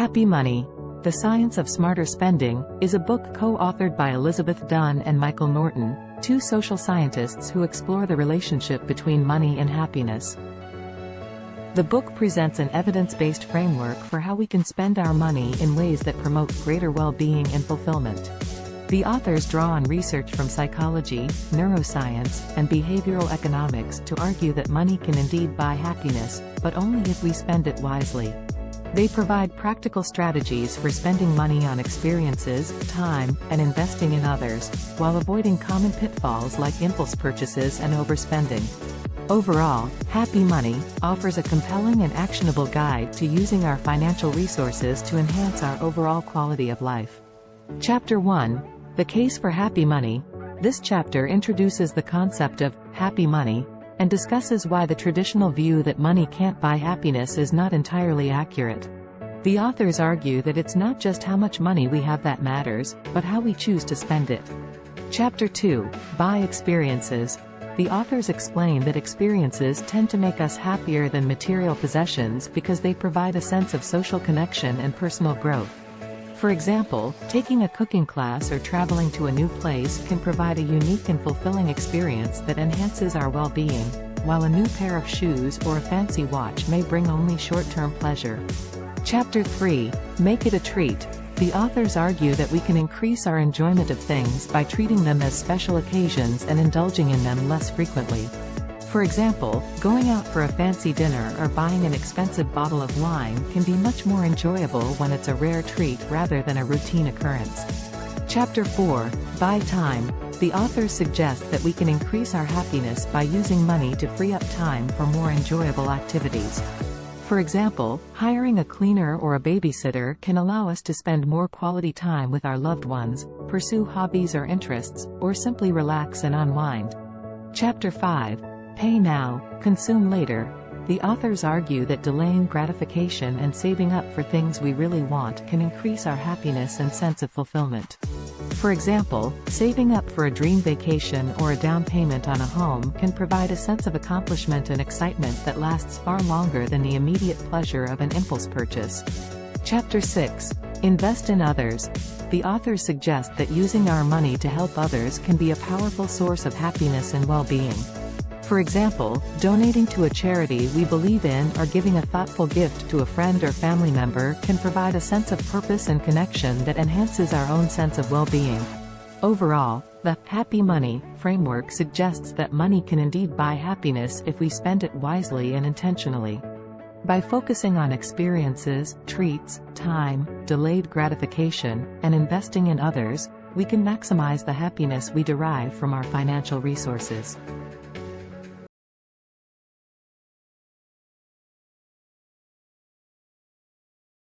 Happy Money: The Science of Smarter Spending is a book co-authored by Elizabeth Dunn and Michael Norton, two social scientists who explore the relationship between money and happiness. The book presents an evidence-based framework for how we can spend our money in ways that promote greater well-being and fulfillment. The authors draw on research from psychology, neuroscience, and behavioral economics to argue that money can indeed buy happiness, but only if we spend it wisely. They provide practical strategies for spending money on experiences, time, and investing in others, while avoiding common pitfalls like impulse purchases and overspending. Overall, Happy Money offers a compelling and actionable guide to using our financial resources to enhance our overall quality of life. Chapter 1: The Case for Happy Money. This chapter introduces the concept of happy money and discusses why the traditional view that money can't buy happiness is not entirely accurate. The authors argue that it's not just how much money we have that matters, but how we choose to spend it. Chapter 2: Buy Experiences. The authors explain that experiences tend to make us happier than material possessions because they provide a sense of social connection and personal growth. For example, taking a cooking class or traveling to a new place can provide a unique and fulfilling experience that enhances our well-being, while a new pair of shoes or a fancy watch may bring only short-term pleasure. Chapter 3: Make it a treat. The authors argue that we can increase our enjoyment of things by treating them as special occasions and indulging in them less frequently. For example, going out for a fancy dinner or buying an expensive bottle of wine can be much more enjoyable when it's a rare treat rather than a routine occurrence. Chapter 4: Buy Time. The authors suggest that we can increase our happiness by using money to free up time for more enjoyable activities. For example, hiring a cleaner or a babysitter can allow us to spend more quality time with our loved ones, pursue hobbies or interests, or simply relax and unwind. Chapter 5: Pay Now, Consume Later. The authors argue that delaying gratification and saving up for things we really want can increase our happiness and sense of fulfillment. For example, saving up for a dream vacation or a down payment on a home can provide a sense of accomplishment and excitement that lasts far longer than the immediate pleasure of an impulse purchase. Chapter 6: Invest in Others. The authors suggest that using our money to help others can be a powerful source of happiness and well-being. For example, donating to a charity we believe in or giving a thoughtful gift to a friend or family member can provide a sense of purpose and connection that enhances our own sense of well-being. Overall, the Happy Money framework suggests that money can indeed buy happiness if we spend it wisely and intentionally. By focusing on experiences, treats, time, delayed gratification, and investing in others, we can maximize the happiness we derive from our financial resources.